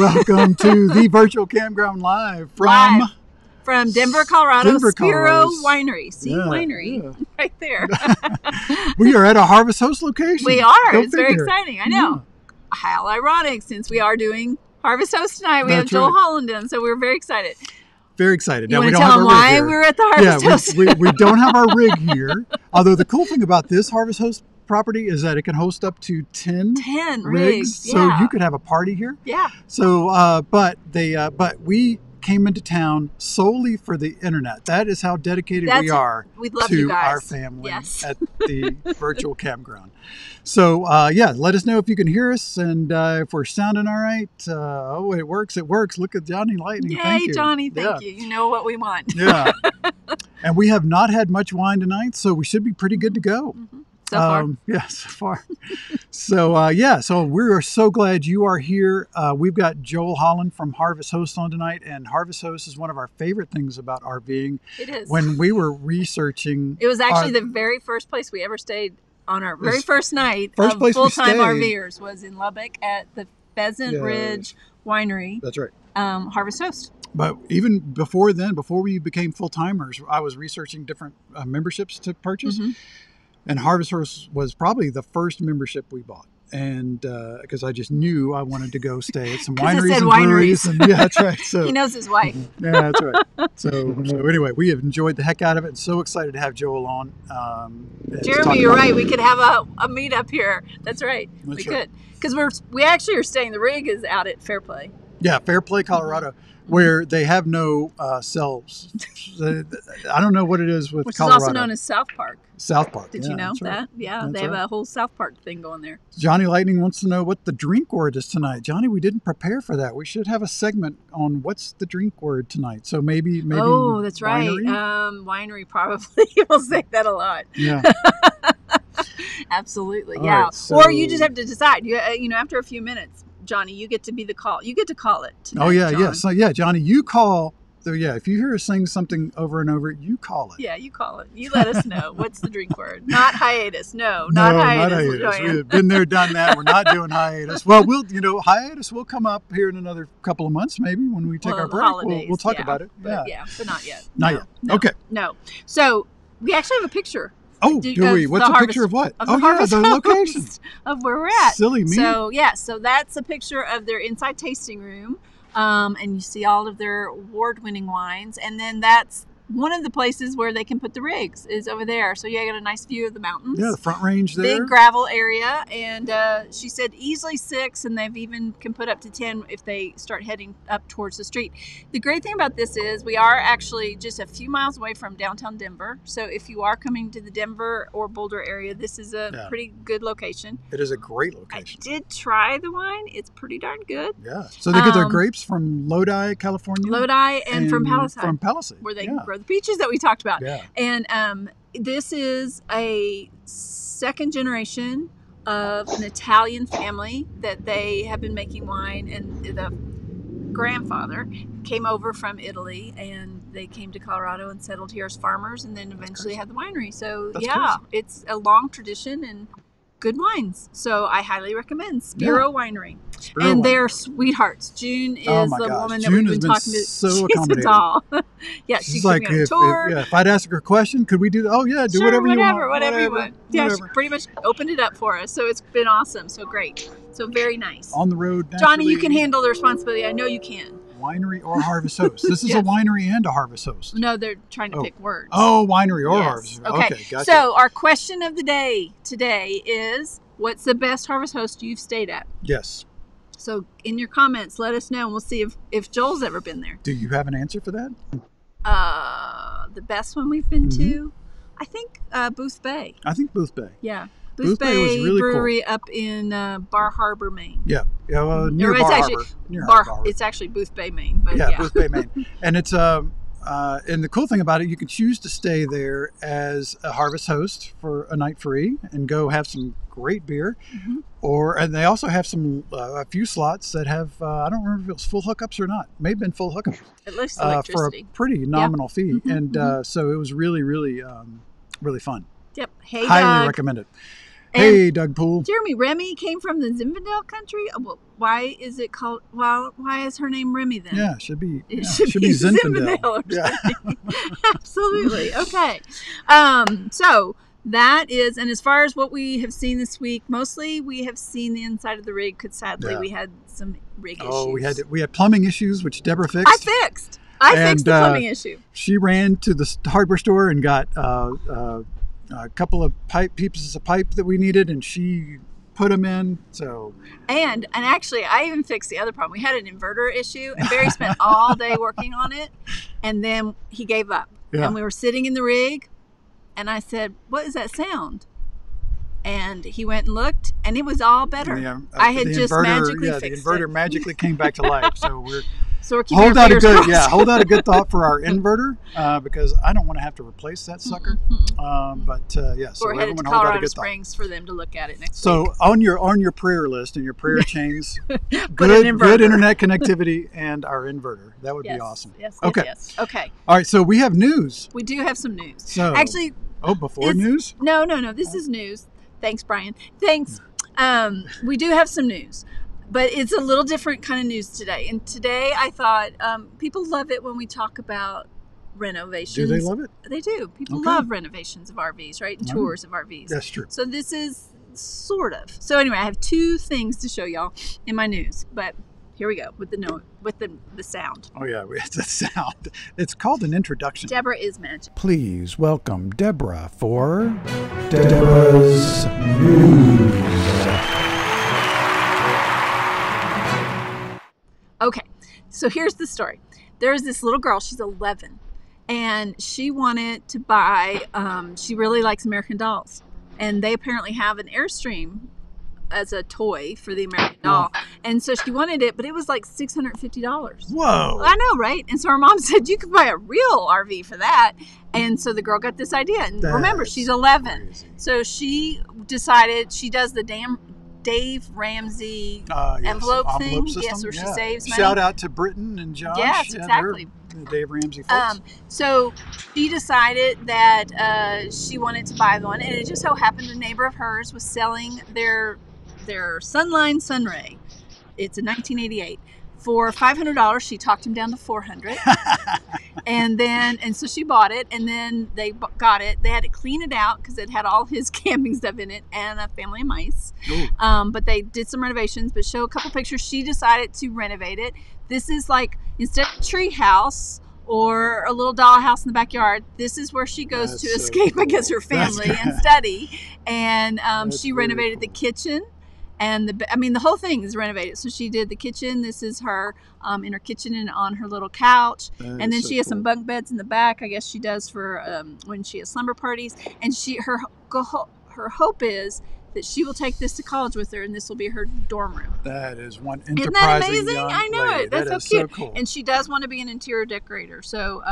Welcome to the virtual campground live from Denver, Colorado, Denver, Spiro Colorado. Winery. Winery right there. We are at a Harvest Host location. We are. Go It's very figure. exciting. I know. Yeah. How ironic, since we are doing Harvest Host tonight. We That's have Joel right. Holland in, so we're very excited. Very excited. You Now, we want to don't tell have them our rig why here. we were at the Harvest Host? We don't have our rig here. Although the cool thing about this Harvest Host property is that it can host up to 10 rigs. Yeah. So you could have a party here. Yeah. So, but we came into town solely for the internet. That is how dedicated we are We'd love to you guys. our family Yes. at the virtual campground. So, let us know if you can hear us and if we're sounding all right. It works. It works. Look at Johnny Lightning. Yay, Thank you. Johnny. Thank you. You know what we want. Yeah. And we have not had much wine tonight, so we should be pretty good to go. Mm-hmm. So far. Yeah, so far. So we are so glad you are here. We've got Joel Holland from Harvest Host on tonight, and Harvest Host is one of our favorite things about RVing. It is. When we were researching, it was actually the very first place we ever stayed on our very first night of place we full-time stayed. RVers was in Lubbock at the Pheasant Ridge Winery. That's right. Harvest Host. But even before then, before we became full-timers, I was researching different memberships to purchase. Mm-hmm. And Harvest Host was probably the first membership we bought. And because I just knew I wanted to go stay at some wineries and breweries. And, yeah, that's right. So he knows his wife. Yeah, that's right. So anyway, we have enjoyed the heck out of it and so excited to have Joel on. Jeremy, you're right. We could have a meetup here. That's right. That's we right. could. Because we actually are staying, the rig is out at Fairplay. Yeah, Fairplay, Colorado, where they have no cells. I don't know what it is with Which Colorado. is also known as South Park. South Park. Did you know that's that? Right. Yeah, That's they have right. a whole South Park thing going there. Johnny Lightning wants to know what the drink word is tonight. Johnny, we didn't prepare for that. We should have a segment on what's the drink word tonight. So maybe. Oh, that's winery? right. Winery probably. We'll say that a lot. Yeah. Absolutely. All Yeah. right, so- Or you just have to decide. You know, after a few minutes, Johnny, you get to be the call. You get to call it tonight, Oh yeah, John. yeah. So yeah, Johnny, you call. So yeah, if you hear us saying something over and over, you call it. Yeah, you call it. You let us know. What's the drink word? Not hiatus. No, not hiatus. We've been there, done that. We're not doing hiatus. Well, hiatus will come up here in another couple of months, maybe when we take our break. Holidays, We'll talk about it. But but not yet. Not yet. Okay. No. So we actually have a picture. Oh, do we? What's a picture of what? Of the location of where we're at. Silly me. So that's a picture of their inside tasting room. And you see all of their award-winning wines, and then that's one of the places where they can put the rigs is over there. So you got a nice view of the mountains. Yeah, the front range there. Big gravel area, and she said easily 6, and they've even can put up to 10 if they start heading up towards the street. The great thing about this is we are actually just a few miles away from downtown Denver. So if you are coming to the Denver or Boulder area, this is a pretty good location. It is a great location. I did try the wine. It's pretty darn good. Yeah. So they get their grapes from Lodi, California. Lodi and from Palisade. From Palisade. Where they grow the peaches that we talked about. Yeah. And this is a second generation of an Italian family that they have been making wine, and the grandfather came over from Italy and they came to Colorado and settled here as farmers, and then eventually had the winery. So That's crazy. It's a long tradition and good wines. So I highly recommend Spiro Winery. And they're sweethearts. June is the woman that we've been talking to. So she's accommodating. a doll. Yeah, she's like, me on a tour. if I'd ask her a question, could we do that? Oh yeah, do sure, whatever you want. Whatever you want. Yeah, she pretty much opened it up for us. So it's been awesome. So great. So very nice. On the road, Johnny, you can handle the responsibility. I know you can. Winery or Harvest Host. This is a winery and a Harvest Host. No, they're trying to pick words. Oh, winery or Harvest Host. Okay, gotcha. So our question of the day today is, what's the best Harvest Host you've stayed at? Yes. So in your comments, let us know, and we'll see if Joel's ever been there. Do you have an answer for that? The best one we've been to, I think Booth Bay. I think Booth Bay. Yeah. Booth Bay was really Brewery cool. up in Bar Harbor, Maine. Yeah. Well, near Bar Harbor. Near Harbor. It's actually Booth Bay, Maine. But Booth Bay, Maine. And it's and the cool thing about it, you can choose to stay there as a Harvest Host for a night free and go have some great beer. Mm-hmm. And they also have some a few slots that have I don't remember if it was full hookups or not. May have been full hookups. At least electricity. For a pretty nominal fee, Mm-hmm, and so it was really, really, really fun. Yep. Hey, highly Doug. recommend it. Hey, Doug Poole. Jeremy, Remy came from the Zinfandel country. Well, why is it called? Well, why is her name Remy then? Yeah, should be. It Should be Zinfandel. or Yeah. something. Absolutely. Okay. So that is, and as far as what we have seen this week, mostly we have seen the inside of the rig because sadly we had some rig issues. Oh, we had plumbing issues, which Deborah fixed. I fixed the plumbing issue. She ran to the hardware store and got a couple of pieces of pipe that we needed, and she put them in. So and actually, I even fixed the other problem. We had an inverter issue, and Barry spent all day working on it, and then he gave up. Yeah. And we were sitting in the rig, and I said, "What is that sound?" And he went and looked, and it was all better. Yeah, I had just magically fixed it. The inverter magically came back to life. So we're keeping hold out a good thought for our inverter because I don't want to have to replace that sucker. So we're headed to Colorado Springs for them to look at it next week. So on your prayer list and your prayer chains, good internet connectivity and our inverter. That would be awesome. Yes. Okay. All right. So we have news. We do have some news. So actually, before news? No. This is news. Thanks, Brian. Thanks. We do have some news. But it's a little different kind of news today. And today I thought people love it when we talk about renovations. Do they love it? They do. People love renovations of RVs, right? And tours of RVs. That's true. So this is sort of. So anyway, I have two things to show y'all in my news. But here we go with the sound. Oh, yeah. It's a sound. It's called an introduction. Deborah is magic. Please welcome Deborah for Deborah's News. Okay, so here's the story. There's this little girl, she's 11, and she wanted to buy, she really likes American Dolls, and they apparently have an Airstream as a toy for the American Doll, and so she wanted it, but it was like $650. Whoa. I know, right? And so her mom said, you could buy a real RV for that, and so the girl got this idea, and remember, she's 11, crazy. So she decided she does the Dave Ramsey envelope thing. System. Yes, where she saves money. Shout out to Britton and Josh. Yes, exactly. The Dave Ramsey folks. So she decided that she wanted to buy one, and it just so happened a neighbor of hers was selling their Sunline Sunray. It's a 1988. For $500, she talked him down to $400. and so she bought it, and then they got it. They had to clean it out because it had all his camping stuff in it and a family of mice. But they did some renovations, but show a couple pictures. She decided to renovate it. This is like, instead of a tree house or a little dollhouse in the backyard, this is where she goes to escape, I guess, her family and study. And she renovated the kitchen. And the whole thing is renovated. So she did the kitchen. This is her in her kitchen and on her little couch. And then she has some bunk beds in the back. I guess she does for when she has slumber parties. And her hope is that she will take this to college with her, and this will be her dorm room. That is one enterprising. Isn't that amazing? Young I know lady. it. That's that so cute. So cool. And she does want to be an interior decorator. So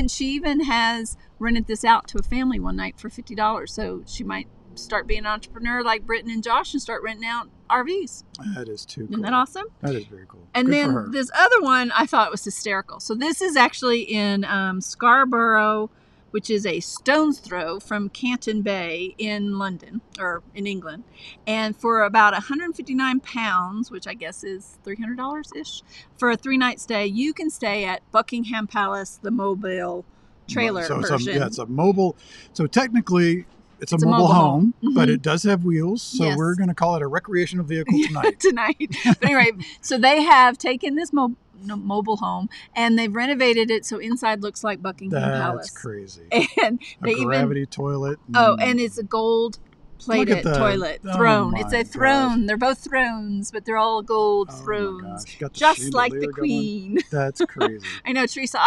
she even has rented this out to a family one night for $50. So she might start being an entrepreneur like Britton and Josh and start renting out RVs. That is too cool. Isn't that awesome? That is very cool. And then this other one I thought was hysterical. So this is actually in Scarborough, which is a stone's throw from Canton Bay in London, or in England. And for about £159, which I guess is $300-ish, for a 3-night stay, you can stay at Buckingham Palace, the mobile trailer version. It's a mobile. So technically, it's a mobile home, but it does have wheels. So we're going to call it a recreational vehicle tonight. But anyway, so they have taken this mobile home and they've renovated it so inside looks like Buckingham Palace. That's crazy. And they gravity toilet. And it's a gold plated toilet throne. It's a throne. Gosh. They're both thrones, but they're all gold thrones, just like the Queen. That's crazy. I know, Teresa.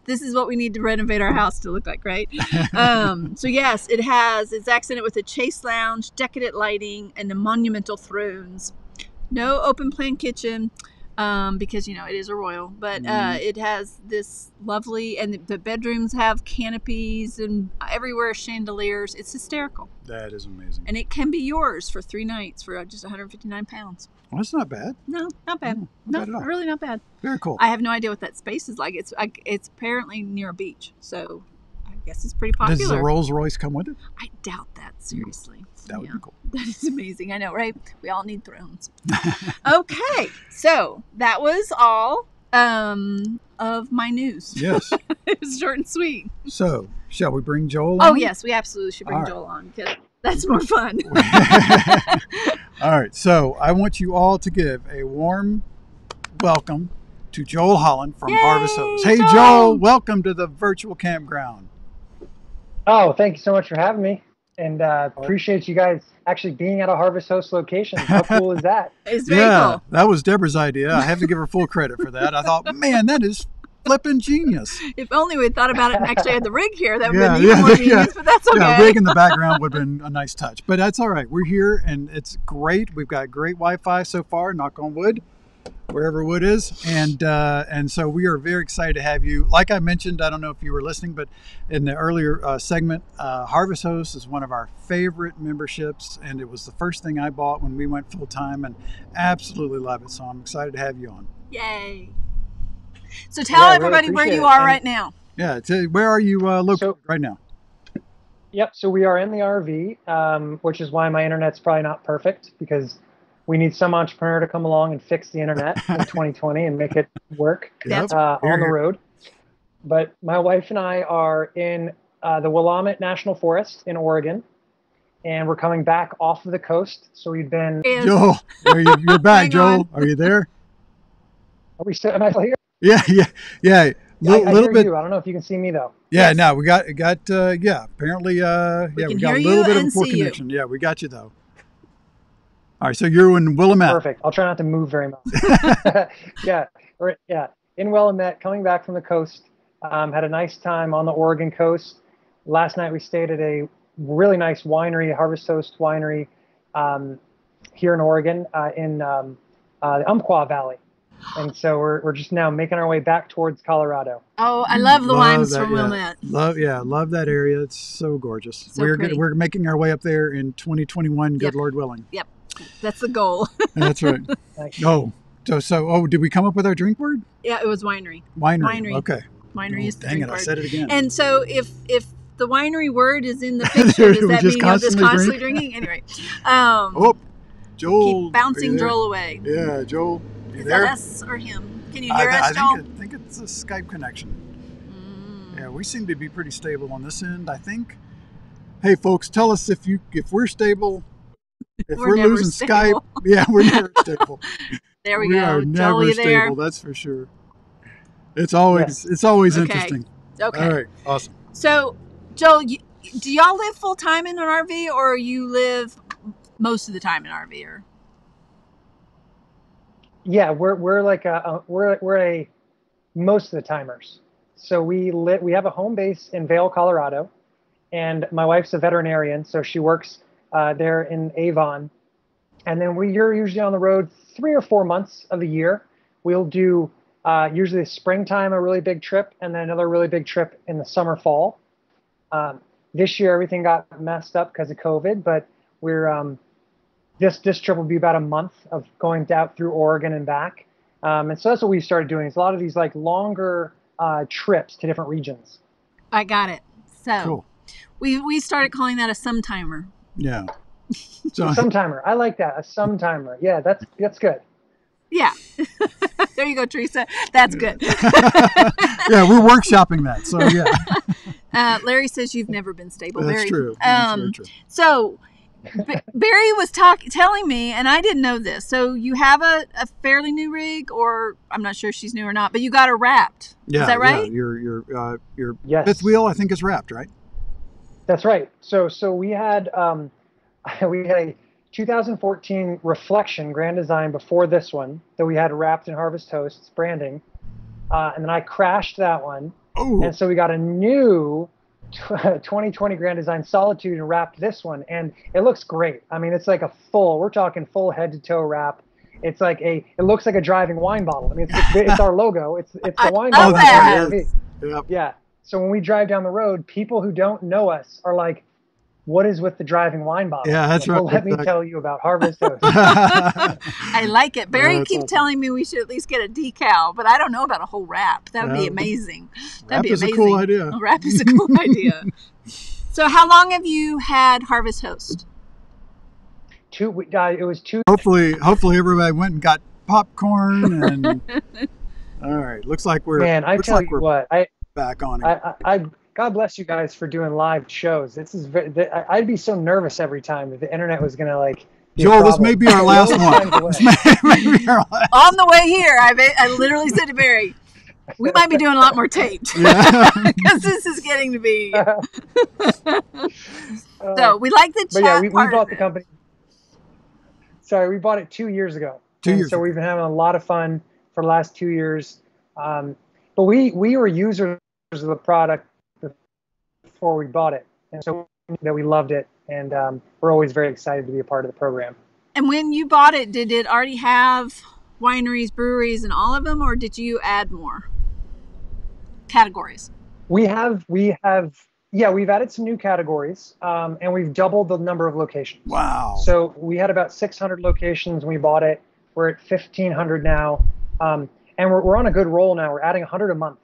This is what we need to renovate our house to look like, right? So yes, it's accented with a chaise lounge, decadent lighting, and the monumental thrones. No open plan kitchen. Because it is a royal, but it has this lovely, and the bedrooms have canopies and everywhere chandeliers. It's hysterical. That is amazing. And it can be yours for 3 nights for just £159. Well, that's not bad. No, not bad. Not bad at all. Really not bad. Very cool. I have no idea what that space is like. It's apparently near a beach, so guess it's pretty popular. Does the Rolls Royce come with it? I doubt that, seriously. That would be cool. That is amazing. I know, right? We all need thrones. Okay, so that was all of my news. Yes. It was short and sweet. So, shall we bring Joel Oh, on? yes, we absolutely should bring Joel on, because that's more fun. All right, so I want you all to give a warm welcome to Joel Holland from Harvest Host. Hey, Joel, welcome to the virtual campground. Oh, thank you so much for having me. And appreciate you guys actually being at a Harvest Host location. How cool is that? It's very cool. That was Deborah's idea. I have to give her full credit for that. I thought, man, that is flipping genius. If only we'd thought about it and actually had the rig here, that would have been even more genius, but that's okay. Yeah, rig in the background would have been a nice touch. But that's all right. We're here, and it's great. We've got great Wi-Fi so far, knock on wood, wherever wood is. And so we are very excited to have you. Like I mentioned, I don't know if you were listening, but in the earlier segment, Harvest Host is one of our favorite memberships, and it was the first thing I bought when we went full-time, and absolutely love it. So I'm excited to have you on. Yay. So tell everybody where you are right now. Yeah, where are you located right now? Yep, so we are in the RV, which is why my internet's probably not perfect, because we need some entrepreneur to come along and fix the internet in 2020 and make it work on the road. But my wife and I are in the Willamette National Forest in Oregon, and we're coming back off of the coast. So we've been... Joel, you're back, Joel. Are you there? Are we still... Am I here? Yeah. I little hear bit. You. I don't know if you can see me though. Yeah, no, we got apparently we got a little bit of a poor connection. Yeah, we got you though. All right, so you're in Willamette. Perfect. I'll try not to move very much. Yeah, in Willamette, coming back from the coast. Had a nice time on the Oregon coast. Last night we stayed at a really nice winery, Harvest Host Winery, here in Oregon, in the Umpqua Valley. And so we're just now making our way back towards Colorado. Oh, I love the wines from Willamette. Love that area. It's so gorgeous. So we're making our way up there in 2021, good Lord willing. Yep. That's the goal. That's right. Nice. Did we come up with our drink word? Yeah, it was winery. Winery. Okay. Winery is the dang drink it, word. I said it again. And so if the winery word is in the picture, does that mean you're just constantly drinking? Anyway. Joel. Keep bouncing Joel away. Yeah, Joel. Is that us or him? Can you hear us, Joel? I think it's a Skype connection. Yeah, we seem to be pretty stable on this end, I think. Hey, folks, tell us if we're stable. If we're losing stable. Skype, yeah, we're never stable. There we go. We are Joel, never stable, that's for sure. It's always interesting. Okay. All right, awesome. So, Joel, do y'all live full time in an RV, or you live most of the time in an RV? Or? Yeah, we're like we're a most of the timers. So we have a home base in Vail, Colorado, and my wife's a veterinarian, so she works there in Avon. And then you're usually on the road 3 or 4 months of the year. We'll do usually springtime, a really big trip, and then another really big trip in the summer, fall. This year, everything got messed up because of COVID, but we're this trip will be about a month of going out through Oregon and back. And so that's what we started doing. Is a lot of these like longer trips to different regions. I got it. So cool. We started calling that a sometimer. Yeah. So, sometimer. I like that. A sometimer. Yeah, that's good. Yeah. There you go, Teresa. That's good. Yeah, we're workshopping that. So yeah. Larry says you've never been stable. That's Barry. True. That's very true. So Barry was telling me, and I didn't know this. So you have a fairly new rig, or I'm not sure if she's new or not, but you got her wrapped. Yeah, is that right? Yeah, your yes. fifth wheel, I think, is wrapped, right? That's right. So we had a 2014 Reflection Grand Design before this one that we had wrapped in Harvest Host branding, and then I crashed that one. Oh. And so we got a new 2020 Grand Design Solitude and wrapped this one, and it looks great. I mean, it's like we're talking full head to toe wrap. It's like it looks like a driving wine bottle. I mean, it's our logo. It's the wine bottle. That. Yep. Yeah. So when we drive down the road, people who don't know us are like, what is with the driving wine bottle? Yeah, that's right. Well, let me tell you about Harvest Host. I like it. Barry keeps awesome. telling me we should at least get a decal, but I don't know about a whole wrap. That would be amazing. That'd be amazing. Wrap is a cool idea. A wrap is a cool idea. So how long have you had Harvest Host? It was 2. Hopefully everybody went and got popcorn and all right. Looks like we're back on it. God bless you guys for doing live shows. This is I'd be so nervous every time that the internet was gonna Joel, this may be our last one. This may be our last. On the way here, I literally said to Barry, we might be doing a lot more taped because this is getting to be. So we like the chat. But yeah, we bought the company. Sorry, we bought it 2 years ago. 2 years. So we've been having a lot of fun for the last 2 years. But we were users of the product before we bought it, and so that we loved it, and we're always very excited to be a part of the program. And when you bought it, did it already have wineries, breweries, and all of them, or did you add more categories? We've added some new categories, and we've doubled the number of locations. Wow. So we had about 600 locations when we bought it. We're at 1,500 now, and we're on a good roll now. We're adding 100 a month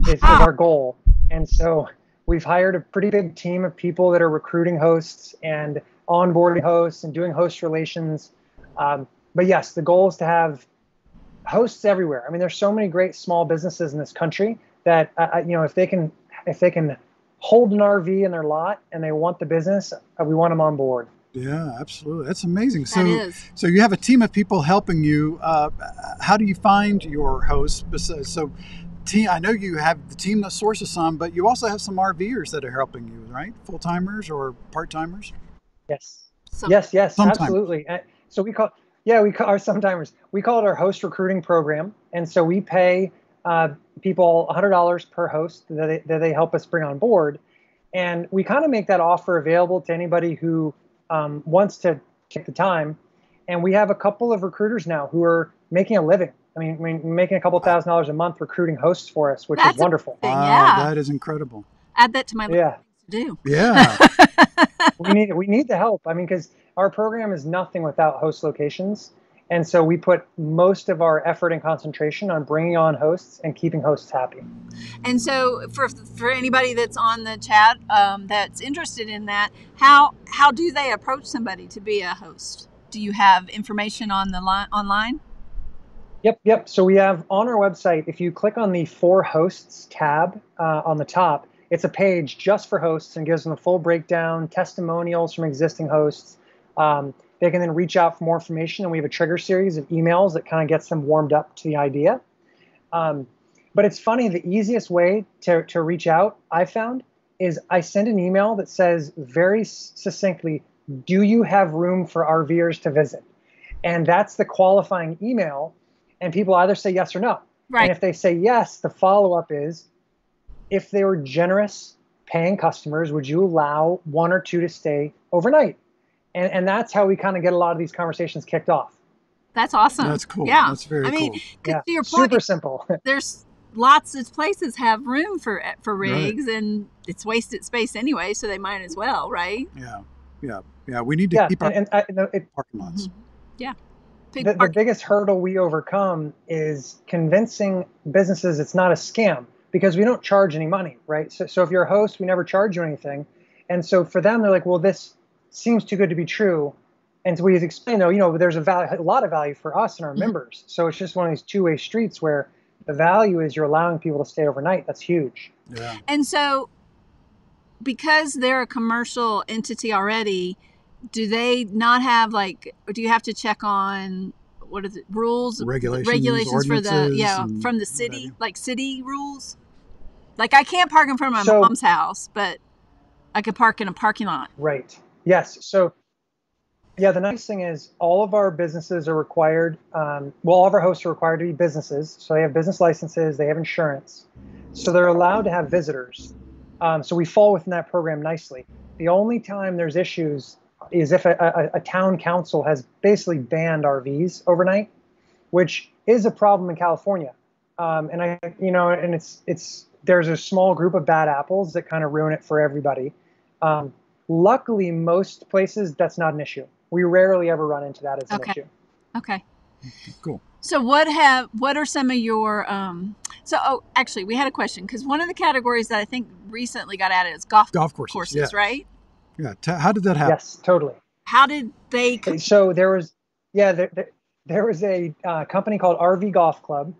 is our goal. And so we've hired a pretty big team of people that are recruiting hosts and onboarding hosts and doing host relations. But yes, the goal is to have hosts everywhere. I mean, there's so many great small businesses in this country that, if they can hold an RV in their lot and they want the business, we want them on board. Yeah, absolutely. That's amazing. That is. So you have a team of people helping you. How do you find your hosts? I know you have the team that sources some, but you also have some RVers that are helping you, right? Full-timers or part-timers? Yes. Yes, absolutely. So we call our sometimers. We call it our host recruiting program. And so we pay people $100 per host that they help us bring on board. And we kind of make that offer available to anybody who wants to take the time. And we have a couple of recruiters now who are making a living. I mean, making a couple $1,000s a month recruiting hosts for us, which is wonderful. Yeah, that is incredible. Add that to my list to do. Yeah. we need the help. I mean, because our program is nothing without host locations. And so we put most of our effort and concentration on bringing on hosts and keeping hosts happy. And so for anybody that's on the chat that's interested in that, how do they approach somebody to be a host? Do you have information on the online? Yep. So we have on our website, if you click on the For Hosts tab on the top, it's a page just for hosts and gives them a full breakdown, testimonials from existing hosts. They can then reach out for more information, and we have a trigger series of emails that kind of gets them warmed up to the idea. But it's funny, the easiest way to reach out, I found, is I send an email that says very succinctly, do you have room for RVers to visit? And that's the qualifying email. And people either say yes or no. Right. And if they say yes, the follow-up is, if they were generous paying customers, would you allow one or two to stay overnight? And that's how we kind of get a lot of these conversations kicked off. That's awesome. That's cool. Yeah. That's very cool. I mean, to your point, super simple. There's lots of places have room for rigs, and it's wasted space anyway, so they might as well, right? Yeah. We need to keep our parking lots. Mm-hmm. Yeah. The biggest hurdle we overcome is convincing businesses it's not a scam, because we don't charge any money, right? So if you're a host, we never charge you anything. And so for them, they're like, well, this seems too good to be true. And so we explain, though, there's a lot of value for us and our members. So it's just one of these two-way streets where the value is you're allowing people to stay overnight. That's huge. Yeah. And so because they're a commercial entity already, do they not have do you have to check on rules, regulations for from the city, like city rules? Like I can't park in front of my mom's house, but I could park in a parking lot. Right. Yes. So the nice thing is all of our businesses are required. All of our hosts are required to be businesses. So they have business licenses, they have insurance. So they're allowed to have visitors. So we fall within that program nicely. The only time there's issues is if a town council has basically banned RVs overnight, which is a problem in California. There's a small group of bad apples that kind of ruin it for everybody. luckily, most places that's not an issue. We rarely ever run into that as an issue. Okay. Cool. So what are some of your actually we had a question, because one of the categories that I think recently got added is golf courses, yes. right? Yeah. How did that happen? Yes, totally. How did they? So there was a company called RV Golf Club,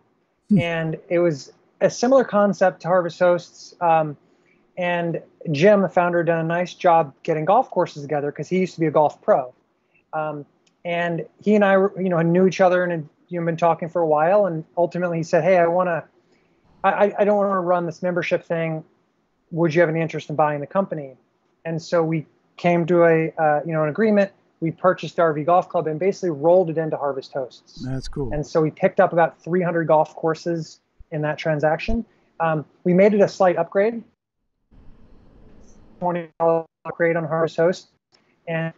and it was a similar concept to Harvest Hosts. And Jim, the founder, done a nice job getting golf courses together because he used to be a golf pro. And he and I, knew each other and had been talking for a while. And ultimately, he said, "Hey, I don't want to run this membership thing. Would you have any interest in buying the company?" And so we came to an agreement. We purchased RV Golf Club and basically rolled it into Harvest Hosts. That's cool. And so we picked up about 300 golf courses in that transaction. We made it a slight upgrade, $20 upgrade on Harvest Host, and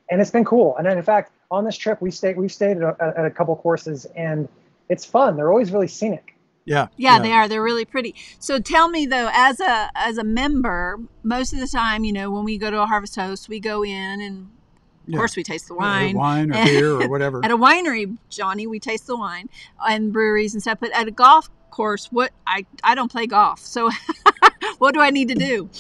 it's been cool. And then, in fact, on this trip, we've stayed at a couple courses, and it's fun. They're always really scenic. Yeah, they are. They're really pretty. So tell me though, as a member, most of the time, when we go to a Harvest Host, we go in and of course we taste the wine. Wine or beer or whatever. At a winery, Johnny, we taste the wine, and breweries and stuff. But at a golf course, I don't play golf. So what do I need to do?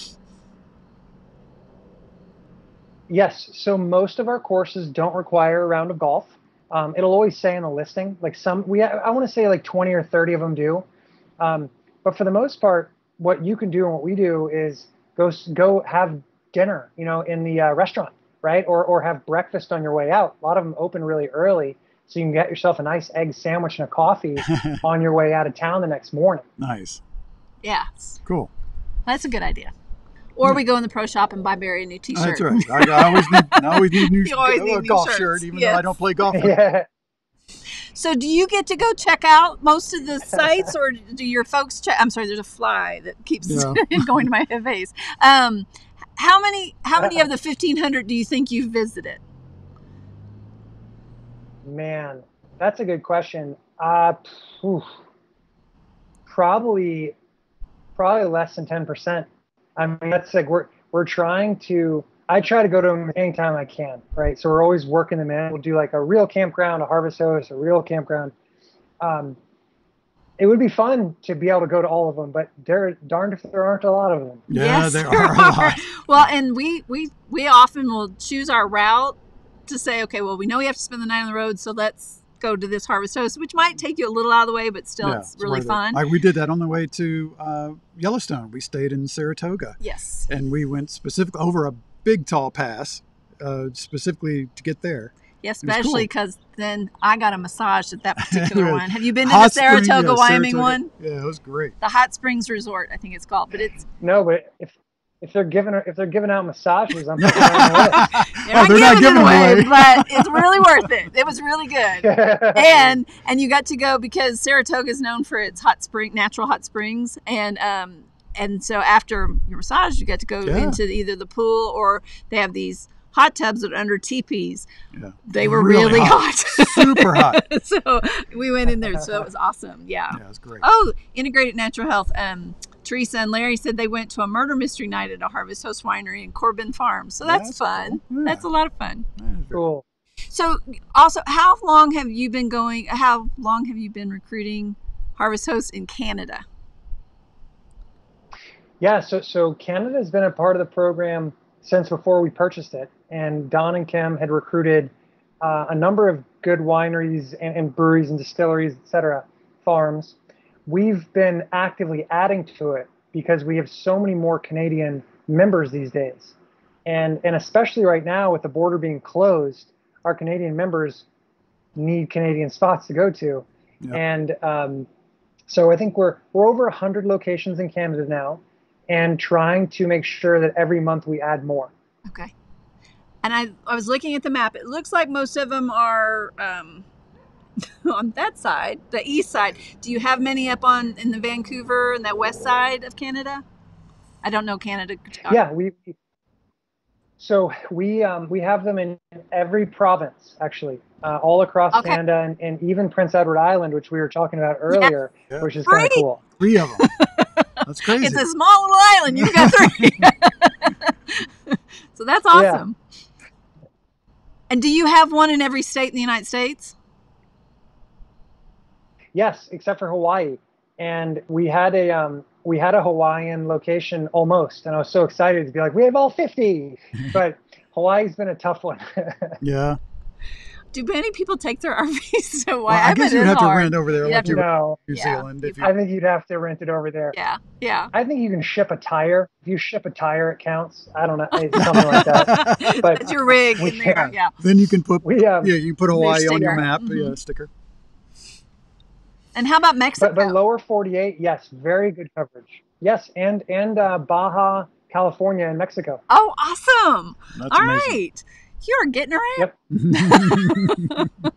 Yes. So most of our courses don't require a round of golf. It'll always say in the listing, I want to say like 20 or 30 of them do. But for the most part, what you can do and what we do is go have dinner, in the restaurant, right? Or have breakfast on your way out. A lot of them open really early, so you can get yourself a nice egg sandwich and a coffee on your way out of town the next morning. Nice. Yeah. Cool. That's a good idea. Or we go in the pro shop and buy Barry a new T-shirt. That's right. I always need new golf shirts. shirt, even though I don't play golf. Yeah. So do you get to go check out most of the sites, or do your folks check? I'm sorry, there's a fly that keeps going to my face. How many of the 1,500 do you think you've visited? Man, that's a good question. Probably less than 10%. I mean, that's like we're trying to. I try to go to them anytime I can, right? So we're always working them in. We'll do like a real campground, a Harvest Host, a real campground. It would be fun to be able to go to all of them, but they're darned if there aren't a lot of them. Yeah, yes, there are a lot. Well, and we often will choose our route to say, okay, well, we know we have to spend the night on the road, so let's go to this Harvest Host, which might take you a little out of the way, but still it's really fun. We did that on the way to Yellowstone. We stayed in Saratoga. Yes. And we went specifically over a big tall pass specifically to get there. Yes, especially because then I got a massage at that particular one. Have you been to the Saratoga, Wyoming one? Yeah, it was great. The Hot Springs Resort, I think it's called. But it's no, but if they're giving out massages, I'm putting them away. They're not giving it away, but it's really worth it. It was really good, and you got to go because Saratoga is known for its natural hot springs, and so after your massage, you get to go into either the pool or they have these hot tubs that are under teepees. Yeah. They were really hot. Super hot. So we went in there. So it was awesome. Yeah. Yeah, it was great. Oh, Integrated Natural Health. Teresa and Larry said they went to a murder mystery night at a Harvest Host winery in Corbin Farms. So that's fun. Cool. Yeah. That's a lot of fun. Cool. So also, how long have you been recruiting Harvest Hosts in Canada? Yeah, so Canada has been a part of the program since before we purchased it. And Don and Kim had recruited a number of good wineries and breweries and distilleries, et cetera, farms. We've been actively adding to it because we have so many more Canadian members these days. And especially right now with the border being closed, our Canadian members need Canadian spots to go to. Yep. And so I think we're over 100 locations in Canada now and trying to make sure that every month we add more. Okay. And I was looking at the map. It looks like most of them are on that side, the east side. Do you have many up in the Vancouver and that west side of Canada? I don't know Canada. Yeah, we have them in every province, actually, all across Canada and even Prince Edward Island, which we were talking about earlier, which is kind of cool. 3 of them. That's crazy. It's a small little island. You've got 3. So that's awesome. And do you have one in every state in the United States? Yes, except for Hawaii. And we had a Hawaiian location almost, and I was so excited to be like, we have all 50. But Hawaii's been a tough one. Yeah. Do many people take their RVs to Hawaii? Well, I guess you'd have to rent over there You'd like you No, New Zealand. If you, I think you'd have to rent it over there. Yeah, yeah. I think you can ship a tire. If you ship a tire, it counts. I don't know, it's something like that. But that's your rig in there. Yeah. then you can put yeah, you put Hawaii on your sticker. map. Mhm. Yeah, sticker. And how about Mexico? But lower 48, yes, very good coverage. Yes, and Baja California and Mexico. Oh, awesome! That's All amazing. right, you're getting around. Yep.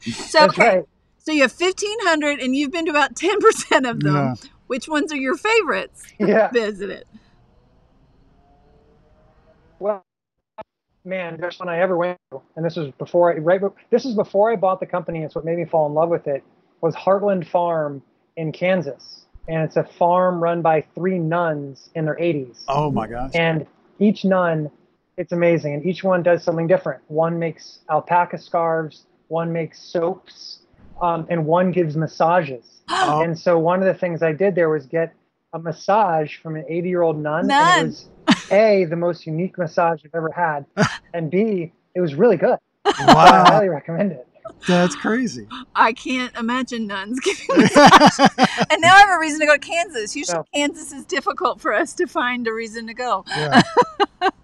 So That's okay, right. so you have 1,500, and you've been to about 10% of them. Yeah. Which ones are your favorites? Yeah. Visited. Well, man, the best one I ever went to, and this was before I bought the company. It's what made me fall in love with it. Was Heartland Farm in Kansas, and it's a farm run by 3 nuns in their 80s. Oh my gosh. And each nun, it's amazing, and each one does something different. One makes alpaca scarves, one makes soaps, and one gives massages. Oh. And so one of the things I did there was get a massage from an 80-year-old nun. And it was A, the most unique massage I've ever had, and B, it was really good. I Wow. highly recommend it. That's crazy. I can't imagine nuns giving massages. And now I have a reason to go to Kansas. Usually No. Kansas is difficult for us to find a reason to go. Yeah.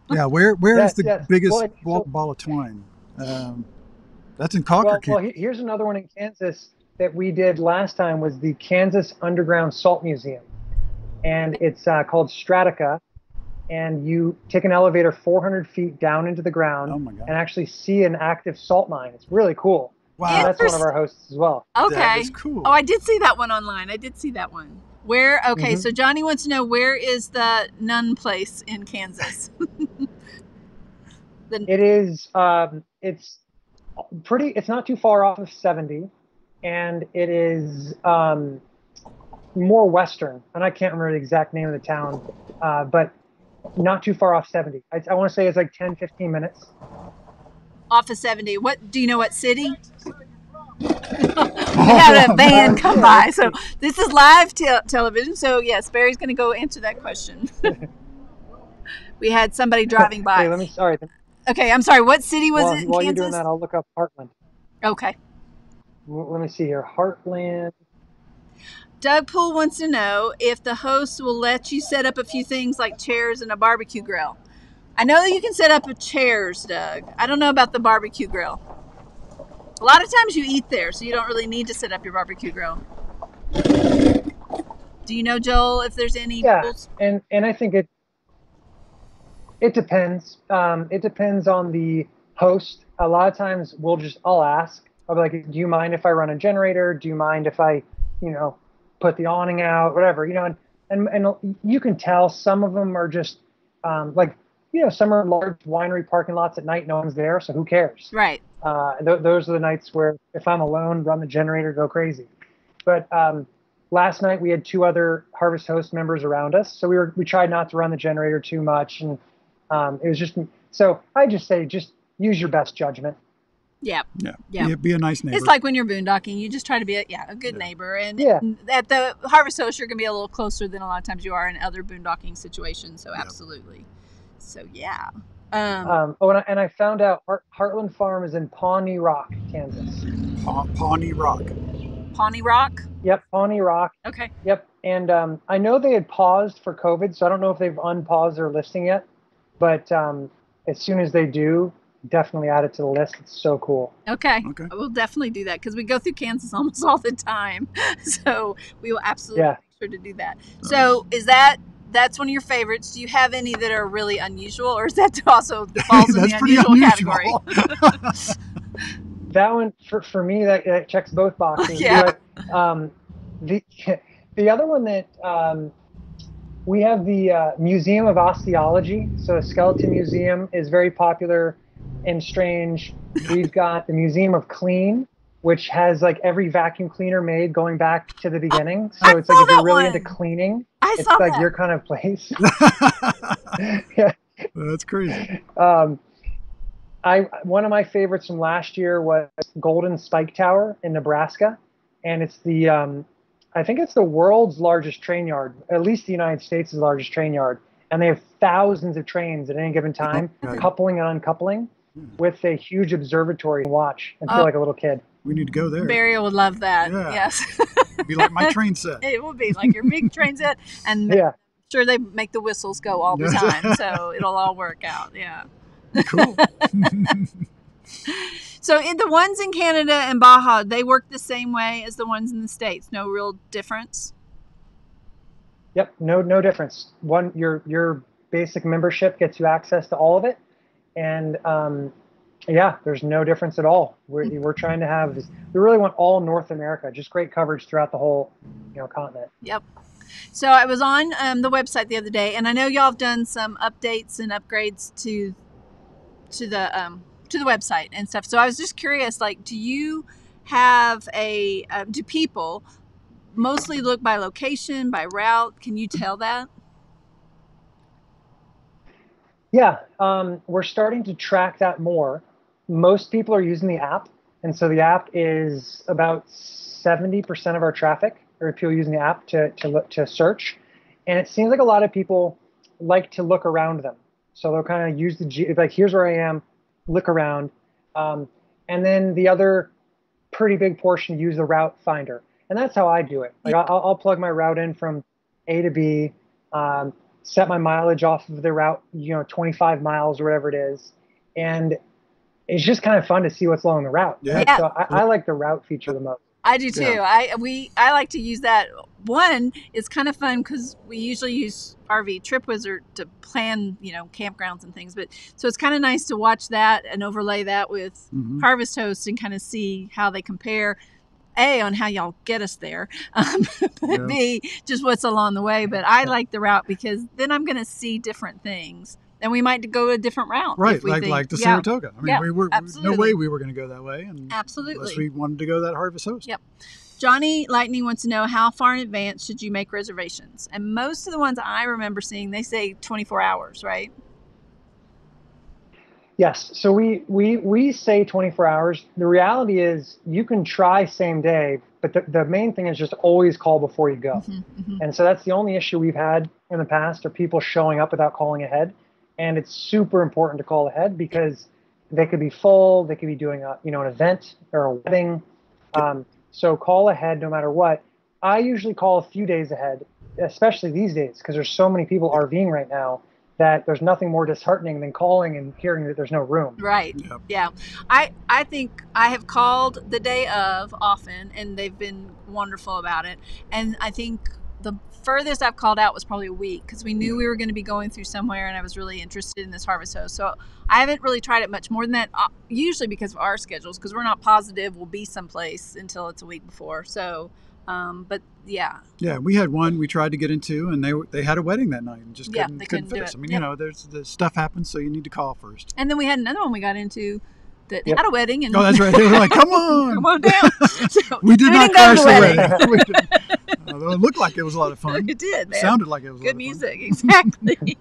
Yeah. Where Yes, is the yes. biggest Well, ball of twine? That's in Concord. Well, here's another one in Kansas that we did last time was the Kansas Underground Salt Museum. And it's called Stratica. And you take an elevator 400 feet down into the ground Oh my God. and actually see an active salt mine. It's really cool. Wow. That's one of our hosts as well. Okay. That is cool. Oh, I did see that one online. I did see that one. Where? Okay, Mhm. so Johnny wants to know, where is the nun place in Kansas? It is, it's not too far off of 70, and it is more western, and I can't remember the exact name of the town, but not too far off 70. I want to say it's like 10, 15 minutes. Off of 70. What do you know? What city? We had a van come by, so this is live television. So yes, Barry's going to go answer that question. We had somebody driving by. Hey, Okay, I'm sorry. What city was it in while Kansas? you're doing that, I'll look up Heartland. Okay. Let me see here. Heartland. Doug Poole wants to know if the host will let you set up a few things like chairs and a barbecue grill. I know that you can set up chairs, Doug. I don't know about the barbecue grill. A lot of times you eat there, so you don't really need to set up your barbecue grill. Do you know, Joel, if there's any rules? and I think it depends. It depends on the host. A lot of times I'll ask. I'll be like, do you mind if I run a generator? Do you mind if I, put the awning out, whatever, and you can tell some of them are just some are large winery parking lots at night, no one's there, so who cares? Right. Those are the nights where if I'm alone, run the generator, go crazy. But last night we had 2 other Harvest Host members around us, so we tried not to run the generator too much, and it was just so I just say just use your best judgment. Yeah. Yeah. Be a nice neighbor. It's like when you're boondocking, you just try to be a good neighbor. And at the Harvest Host, you're going to be a little closer than a lot of times you are in other boondocking situations. So absolutely. So yeah. And I found out Heartland Farm is in Pawnee Rock, Kansas. Pawnee Rock. Pawnee Rock? Yep, Pawnee Rock. Okay. Yep. And I know they had paused for COVID, so I don't know if they've unpaused their listing yet. But as soon as they do, definitely add it to the list. It's so cool. Okay. We'll definitely do that because we go through Kansas almost all the time. So we will absolutely make sure to do that. So that's one of your favorites. Do you have any that are really unusual, or is that also falls in the unusual category? That one, for me, that checks both boxes. Yeah. But, the other one that we have the Museum of Osteology. So a skeleton museum is very popular and strange. We've got the Museum of Clean, which has like every vacuum cleaner made going back to the beginning. So it's like if you're really into cleaning, it's like your kind of place. Yeah. That's crazy. One of my favorites from last year was Golden Spike Tower in Nebraska, and it's I think it's the world's largest train yard, at least the United States' largest train yard, and they have thousands of trains at any given time, coupling and uncoupling, with a huge observatory to watch and feel like a little kid. We need to go there. Barry would love that. Yeah. Yes. It'd be like my train set. It would be like your big train set, and I'm sure they make the whistles go all the time, so it'll all work out. Yeah. Cool. So in the ones in Canada and Baja, they work the same way as the ones in the States. No real difference. Yep, no difference. Your basic membership gets you access to all of it, and there's no difference at all. We're trying to have this. We really want all North America, just great coverage throughout the whole continent. Yep. So I was on the website the other day, and I know y'all have done some updates and upgrades to the website and stuff. So I was just curious, like, do you have do people mostly look by location, by route? Can you tell that? Yeah, we're starting to track that more. Most people are using the app, and so the app is about 70% of our traffic, or people using the app to search. And it seems like a lot of people like to look around them. So they'll kind of use like, here's where I am, look around. And then the other pretty big portion use the route finder. And that's how I do it. Like I'll plug my route in from A to B, set my mileage off of the route, 25 miles or whatever it is. And it's just kind of fun to see what's along the route. Yeah. Right? So I like the route feature the most. I do too. Yeah. I like to use that. One, it's kind of fun because we usually use RV Trip Wizard to plan, campgrounds and things. But so it's kind of nice to watch that and overlay that with Harvest Host and kind of see how they compare. A, on how y'all get us there, but B, just what's along the way. But I like the route because then I'm going to see different things. And we might go a different route. Right, like the Saratoga. I mean, we were no way we were going to go that way. And absolutely. Unless we wanted to go that Harvest Host. Yep. Johnny Lightning wants to know, how far in advance should you make reservations? And most of the ones I remember seeing, they say 24 hours, right? Yes. So we say 24 hours. The reality is you can try same day, but the main thing is just always call before you go. And so that's the only issue we've had in the past, are people showing up without calling ahead. And it's super important to call ahead because they could be full, they could be doing an event or a wedding. So call ahead no matter what. I usually call a few days ahead, especially these days, because there's so many people RVing right now that there's nothing more disheartening than calling and hearing that there's no room. Right. Yep. Yeah. I think I have called the day of often, and they've been wonderful about it. And I think the furthest I've called out was probably a week, because we knew we were going to be going through somewhere, and I was really interested in this Harvest Host. So I haven't really tried it much more than that, usually because of our schedules, because we're not positive we'll be someplace until it's a week before. So, but yeah. Yeah, we had one we tried to get into, and they had a wedding that night and just couldn't do fit us. it. I mean, there's the stuff happens, so you need to call first. And then we had another one we got into that had a wedding. And that's right. They were like, come on. Come on down. So we didn't crash the wedding. Although it looked like it was a lot of fun. It did. It sounded like it was good music. Exactly.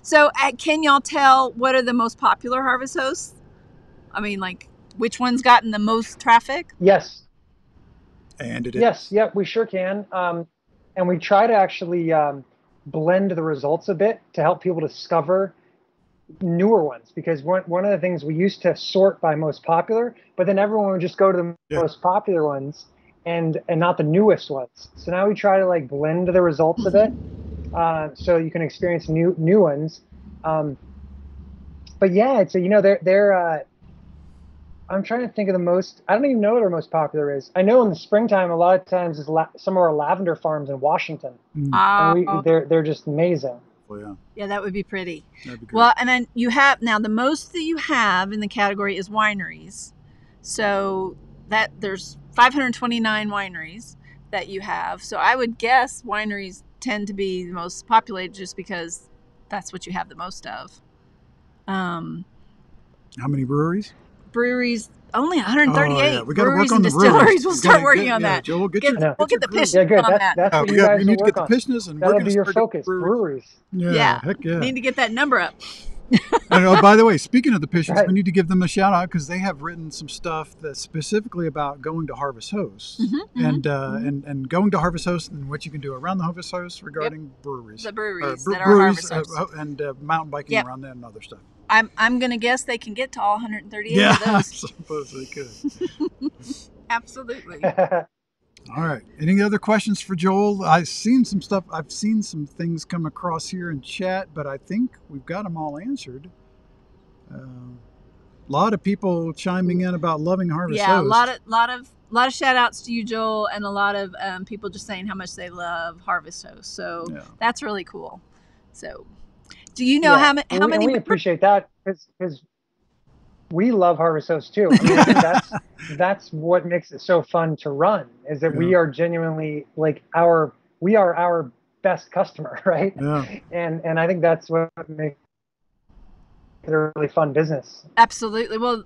So can y'all tell what are the most popular Harvest Hosts? I mean, like, which one's gotten the most traffic? Yes. And it is. Yes. Yep. We sure can. And we try to actually blend the results a bit to help people discover newer ones, because one of the things we used to sort by most popular, but then everyone would just go to the most popular ones and not the newest ones. So now we try to like blend the results a bit, so you can experience new ones. But yeah, it's they're I'm trying to think of the most. I don't even know what our most popular is. I know in the springtime, a lot of times is some of our lavender farms in Washington. And they're just amazing. Oh, yeah. Yeah, that would be pretty. That'd be good. Well, and then you have now the most that you have in the category is wineries. So that there's 529 wineries that you have. So I would guess wineries tend to be the most populated just because that's what you have the most of. How many breweries? Breweries, only 138. Oh, yeah. We got to breweries work on and the distilleries. breweries. We'll start working on that. Joe, we'll get the Pishnas yeah, good. on that. That's what you guys we need to work get the on. Pishnas, and that'll we're be your focus. Breweries. Yeah, heck yeah. Need to get that number up. And oh, by the way, speaking of the Pishies, Right. we need to give them a shout out because they have written some stuff that's specifically about going to Harvest Host and going to Harvest Host and what you can do around the Harvest Host regarding breweries. The breweries Or that are breweries, Harvest Host. and mountain biking Yep. around there and other stuff. I'm gonna guess they can get to all 138 Yeah, of I those. suppose they could. Absolutely. All right. Any other questions for Joel? I've seen some stuff. I've seen some things come across here in chat, but I think we've got them all answered. A lot of people chiming in about loving Harvest Yeah, Host. a lot of shout outs to you, Joel, and a lot of people just saying how much they love Harvest Host. So that's really cool. So, do you know how many? And we appreciate that because we love Harvest Host too. I mean, I think that's what makes it so fun to run, is that we are genuinely like we are our best customer, right? Yeah. And I think that's what makes it a really fun business. Absolutely. Well,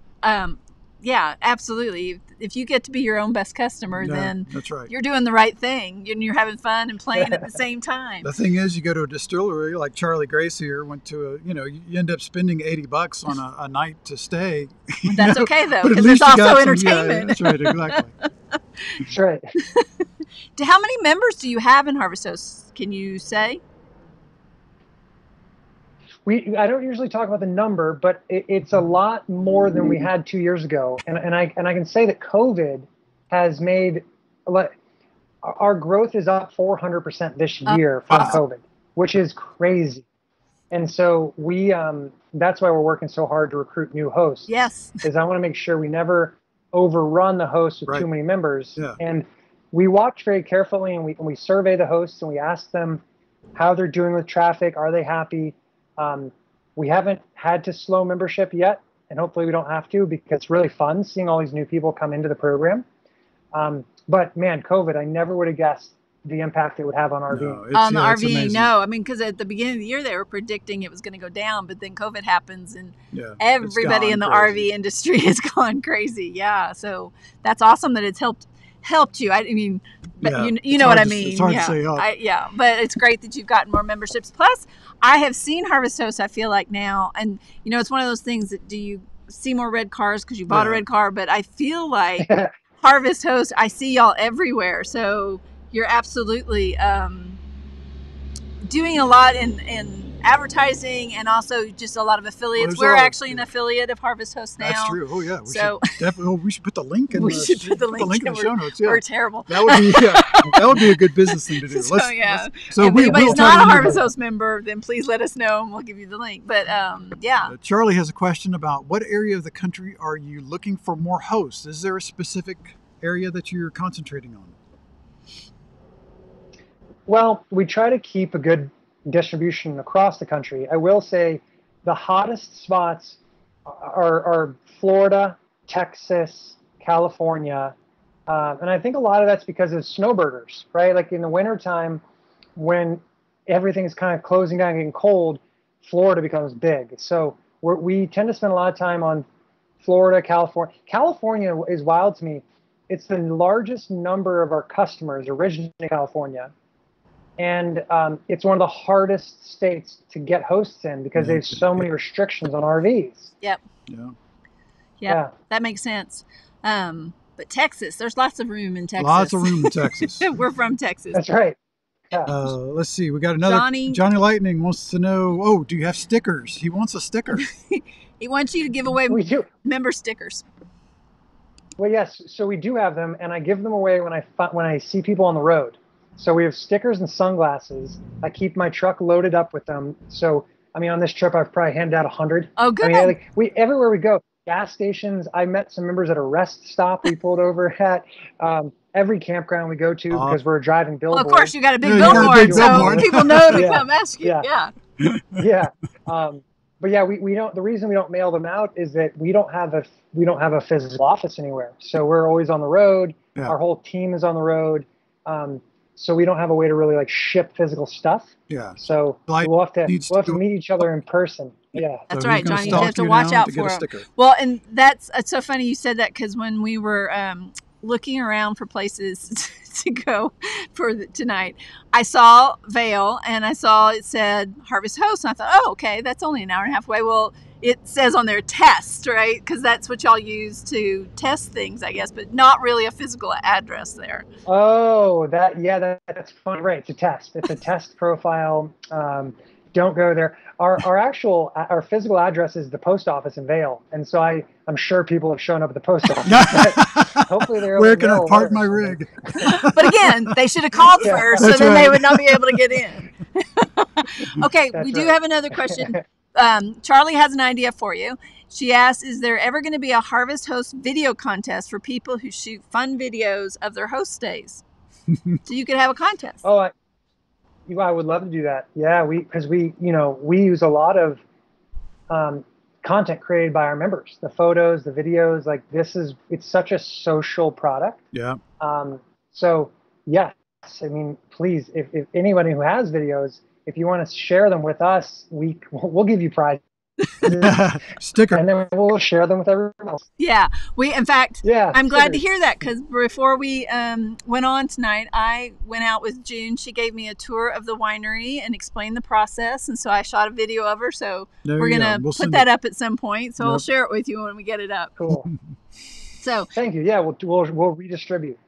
yeah, absolutely. If you get to be your own best customer, then that's right. You're doing the right thing, and you're having fun and playing at the same time. The thing is, you go to a distillery like Charlie Grace here went to you end up spending $80 on a night to stay. That's okay though, because there's also entertainment. Yeah, that's right, exactly. That's right. How many members do you have in Harvest Host? Can you say? I don't usually talk about the number, but it's a lot more than we had 2 years ago. And I can say that COVID has made our growth is up 400% this year from COVID, which is crazy. And so that's why we're working so hard to recruit new hosts. Yes. Is I want to make sure we never overrun the hosts with too many members. Yeah. And we watch very carefully, and we survey the hosts, and we ask them how they're doing with traffic. Are they happy? We haven't had to slow membership yet, and hopefully we don't have to, because it's really fun seeing all these new people come into the program. But man, COVID, I never would have guessed the impact it would have on RVing. On the RVing, no. I mean, because at the beginning of the year, they were predicting it was going to go down, but then COVID happens, and everybody in the RV industry has gone crazy. Yeah, so that's awesome that it's helped you. I mean, but you know what I mean. It's hard to say help. But it's great that you've gotten more memberships. Plus, I have seen Harvest Host, I feel like now, and it's one of those things that, do you see more red cars because you bought a red car? But I feel like Harvest Host, I see y'all everywhere. So you're absolutely doing a lot in advertising, and also just a lot of affiliates. We're actually an affiliate of Harvest Host now. That's true. Oh yeah. We should put the link in. We should put the link in the show notes. Yeah. We're terrible. That would be a good business thing to do. So if we'll anybody's not a Harvest Host member, then please let us know, and we'll give you the link. But Charlie has a question about what area of the country are you looking for more hosts? Is there a specific area that you're concentrating on? Well, we try to keep a good distribution across the country. I will say the hottest spots are Florida, Texas, California, and I think a lot of that's because of snowbirders, right? Like in the wintertime, when everything is kind of closing down and getting cold, Florida becomes big. So we tend to spend a lot of time on Florida, California. California is wild to me. It's the largest number of our customers originating in California. And it's one of the hardest states to get hosts in because they have so many restrictions on RVs. Yep. Yeah. That makes sense. But Texas, there's lots of room in Texas. Lots of room in Texas. We're from Texas. That's right. Yeah. Let's see. We got another. Johnny Lightning wants to know, do you have stickers? He wants a sticker. He wants you to give away member stickers. Well, yes. So we do have them, and I give them away when I see people on the road. So we have stickers and sunglasses. I keep my truck loaded up with them. So, I mean, on this trip, I've probably handed out 100. Oh, good. I mean, everywhere we go, gas stations. I met some members at a rest stop we pulled over at. Every campground we go to, because we're driving billboard. Well, of course, you got a big billboard, so people know to come ask you. Yeah. But yeah, we don't. The reason we don't mail them out is that we don't have a physical office anywhere. So we're always on the road. Yeah. Our whole team is on the road. So we don't have a way to really ship physical stuff. Yeah. So we'll have to meet each other in person. Yeah. That's right, Johnny. You have to watch out for it. Well, and it's so funny you said that, because when we were looking around for places to go for tonight, I saw Vail and I saw it said Harvest Host. And I thought, oh, okay, that's only an hour and a half away. Well, it says on there test, right? Because that's what y'all use to test things, I guess, but not really a physical address there. Oh, that's fun. Right, it's a test. It's a test profile. Don't go there. Our physical address is the post office in Vail, and so I'm sure people have shown up at the post office. But hopefully they're Where can I park my rig? But again, they should have called first, so then they would not be able to get in. Okay, we do have another question. Charlie has an idea for you. She asked, is there ever going to be a Harvest Host video contest for people who shoot fun videos of their host stays? So you could have a contest. Oh, I would love to do that. Yeah, because we use a lot of content created by our members, the photos, the videos. Like it's such a social product. Yeah. So yes, I mean, please, if anybody who has videos, if you want to share them with us, we'll give you prizes. Sticker. And then we'll share them with everyone else. Yeah, I'm stickers. glad to hear that, because before we went on tonight, I went out with June. She gave me a tour of the winery and explained the process, and so I shot a video of her. So we're gonna put that up at some point. So I'll share it with you when we get it up. Cool. So thank you. Yeah, we'll redistribute.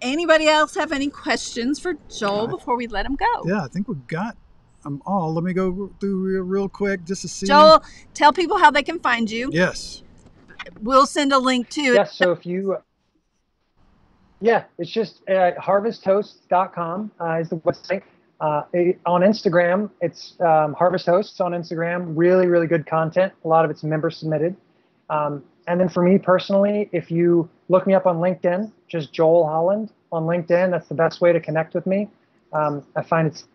Anybody else have any questions for Joel before we let him go? Yeah, I think we've got them all. Let me go through real quick just to see. Joel, tell people how they can find you. Yes. We'll send a link to it. Yes, so if you... it's just harvesthosts.com is the website. On Instagram, it's Harvest Hosts on Instagram. Really, really good content. A lot of it's member submitted. And then for me personally, if you look me up on LinkedIn, just Joel Holland on LinkedIn, that's the best way to connect with me. I find it's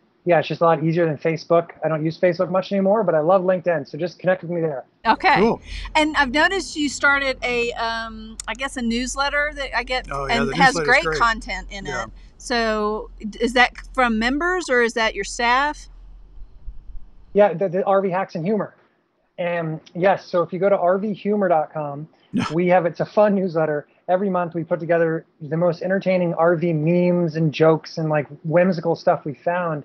just a lot easier than Facebook. I don't use Facebook much anymore, but I love LinkedIn. So just connect with me there. Okay. Cool. And I've noticed you started a newsletter that I get and the has great great content in it. So is that from members or is that your staff? Yeah, the RV Hacks and Humor. And yes, so if you go to rvhumor.com, it's a fun newsletter. Every month we put together the most entertaining RV memes and jokes and like whimsical stuff we found.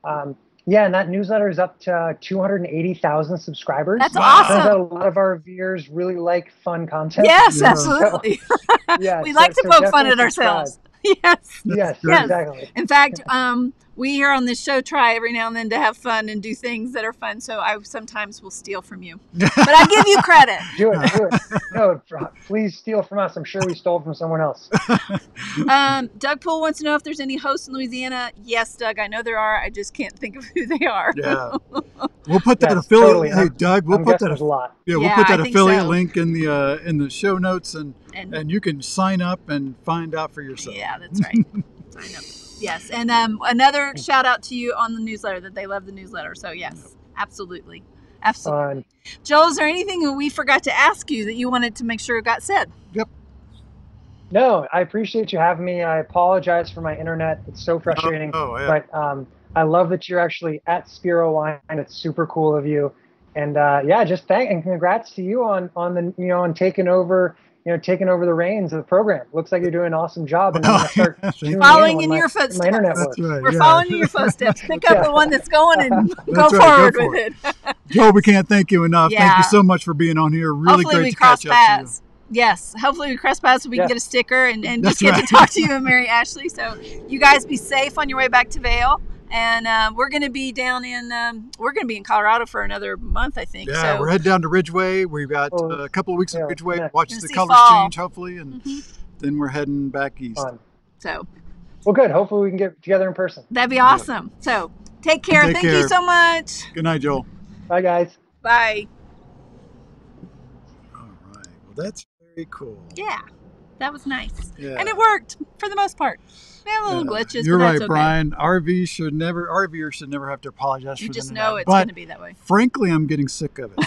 And that newsletter is up to 280,000 subscribers. That's awesome. Turns out a lot of our viewers really like fun content. Yes, absolutely. So, we like to poke fun at ourselves. Yes, exactly. In fact, we here on this show try every now and then to have fun and do things that are fun. So I sometimes will steal from you, but I give you credit. Do it. No, please steal from us. I'm sure we stole from someone else. Doug Poole wants to know if there's any hosts in Louisiana. Yes, Doug, I know there are. I just can't think of who they are. Yeah, we'll put that affiliate. Totally. Hey, Doug, we'll put that. There's a lot. Yeah, we'll put that affiliate link in the show notes, and you can sign up and find out for yourself. Yeah, that's right. Sign up. Yes, and another shout out to you on the newsletter that they love the newsletter. So yes, absolutely. Joel, is there anything that we forgot to ask you that you wanted to make sure got said? Yep. No, I appreciate you having me. I apologize for my internet. It's so frustrating. But I love that you're actually at Spiro Wine. It's super cool of you. And just and congrats to you on on taking over the reins of the program. Looks like you're doing an awesome job. And I'm gonna start following in your footsteps. My internet works. Right, We're following in your footsteps. Pick up the one that's going and go forward with it. Joe, we can't thank you enough. Thank you so much for being on here. Really Hopefully great to catch up to you. Yes, hopefully we cross paths so we can get a sticker and just get to talk to you and Mary Ashley. So you guys be safe on your way back to Vail. And we're going to be in Colorado for another month, I think. Yeah, we're heading down to Ridgeway. We've got a couple of weeks in Ridgeway. Watch the colors change, hopefully, and then we're heading back east. Fun. So, well, good. Hopefully, we can get together in person. That'd be awesome. Yeah. So, take care. Thank you so much. Good night, Joel. Bye, guys. Bye. All right. Well, that's very cool. Yeah, that was nice. Yeah. And it worked for the most part. We had little glitches. You're but right, that's okay. Brian. RVers should never have to apologize for You just them know it's going to be that way. Frankly, I'm getting sick of it.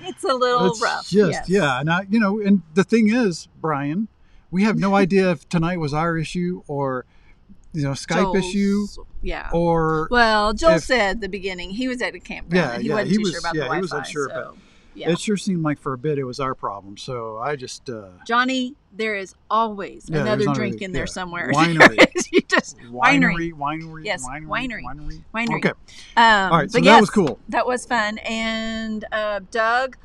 It's a little rough. And and the thing is, Brian, we have no idea if tonight was our issue or Skype issue. Yeah. Or Joel said at the beginning he was at a campground and he wasn't too sure about the Wi-Fi. He was unsure, Yeah. It sure seemed like for a bit it was our problem. So I just Johnny, there is always another drink in there somewhere. Winery. You just winery. Yes, winery. Okay. All right, so that was cool. That was fun. And Doug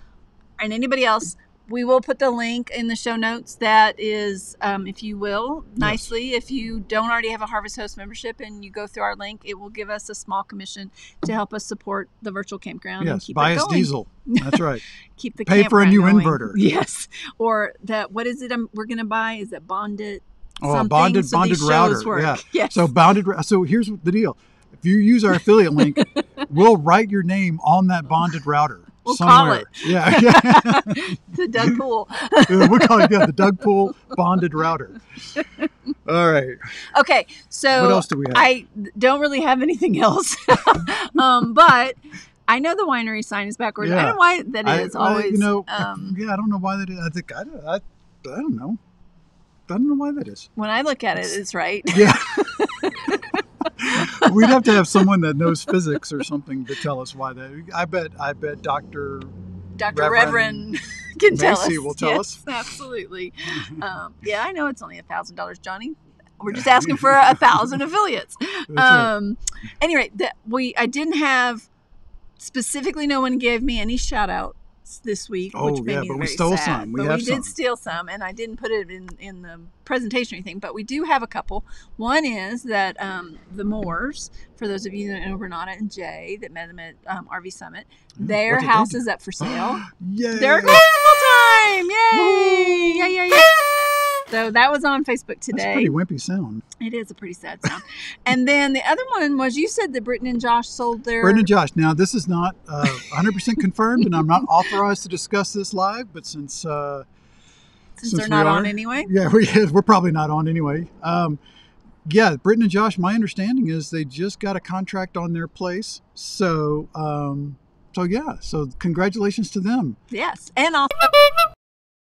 and anybody else, we will put the link in the show notes. That is, if you will, nicely, if you don't already have a Harvest Host membership and you go through our link, it will give us a small commission to help us support the virtual campground and keep buy it us going. diesel. That's right. Keep the pay for a new going. inverter. Yes. Or that, what is it we're going to buy? Is it bonded? Oh, bonded router. Work. Yeah. Yes. So So here's the deal. If you use our affiliate link, we'll write your name on that bonded router. We'll somewhere. Call it. Yeah. The Doug Pool. We'll call it the Doug Pool bonded router. All right. Okay. So what else do we have? I don't really have anything else. But I know the winery sign is backwards. Yeah. I don't know why that is always. I don't know why that is. I don't know. I don't know why that is. When I look at it, it's right. Yeah. We'd have to have someone that knows physics or something to tell us why that. I bet Dr. Reverend can tell us. Macy will tell us. Absolutely. Yeah, I know it's only $1,000, Johnny. We're just asking for 1,000 affiliates. Anyway, I didn't have specifically. No one gave me any shout outs this week, which made me but very we stole sad. some. We did steal some, and I didn't put it in the presentation or anything. But we do have a couple. One is that the Moores, for those of you that know Renata and Jay that met them at RV Summit, their house is up for sale. Yay! They're going full time! Yay! Yay! So that was on Facebook today. That's a pretty wimpy sound. It is a pretty sad sound. And then the other one was, you said that Britton and Josh sold their... Britton and Josh. Now, this is not 100% confirmed, and I'm not authorized to discuss this live, but since they're not on anyway? Yeah, we're probably not on anyway. Britton and Josh, my understanding is they just got a contract on their place. So congratulations to them. Yes. And also...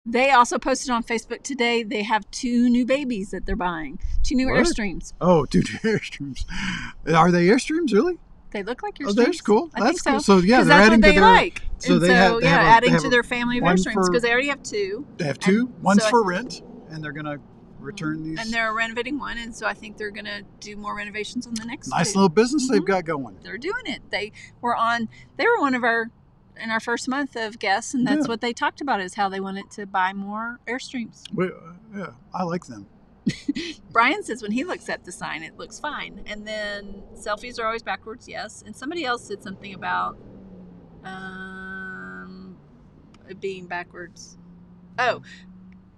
They also posted on Facebook today, they have 2 new babies that they're buying. 2 new Airstreams. Oh, 2 new Airstreams. Are they Airstreams, really? They look like Airstreams. Oh, that's cool. I think so. Cool. So, yeah, they're that's adding what they to their... like. So and they so, have adding to their family of Airstreams, because they already have 2. They have 2. One's for rent, and they're going to return these. And they're renovating one, and so I think they're going to do more renovations on the next Nice little business they've got going. They're doing it. They were one of our... in our first month of guests, and that's what they talked about, is how they wanted to buy more Airstreams. Yeah, I like them. Brian says when he looks at the sign, it looks fine. And then selfies are always backwards, yes. And somebody else said something about it being backwards. Oh,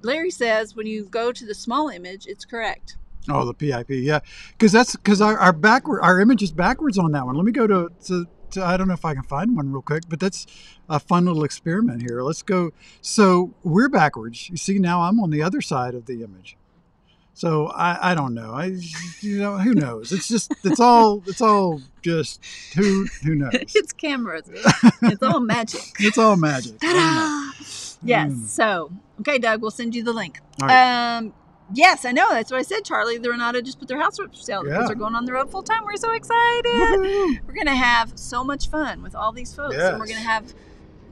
Larry says when you go to the small image, it's correct. Oh, the PIP, yeah, because our image is backwards on that one. Let me go to I don't know if I can find one real quick, but that's a fun little experiment here. Let's go. So we're backwards. You see, now I'm on the other side of the image. So I don't know. Who knows? It's all just who knows. It's cameras. It's all magic. It's all magic. Yes. So, okay, Doug, we'll send you the link. All right. Yes, I know. That's what I said, Charlie. The Renata just put their house up for sale because they're going on the road full time. We're so excited. Woo-hoo. We're going to have so much fun with all these folks. Yes. And we're going to have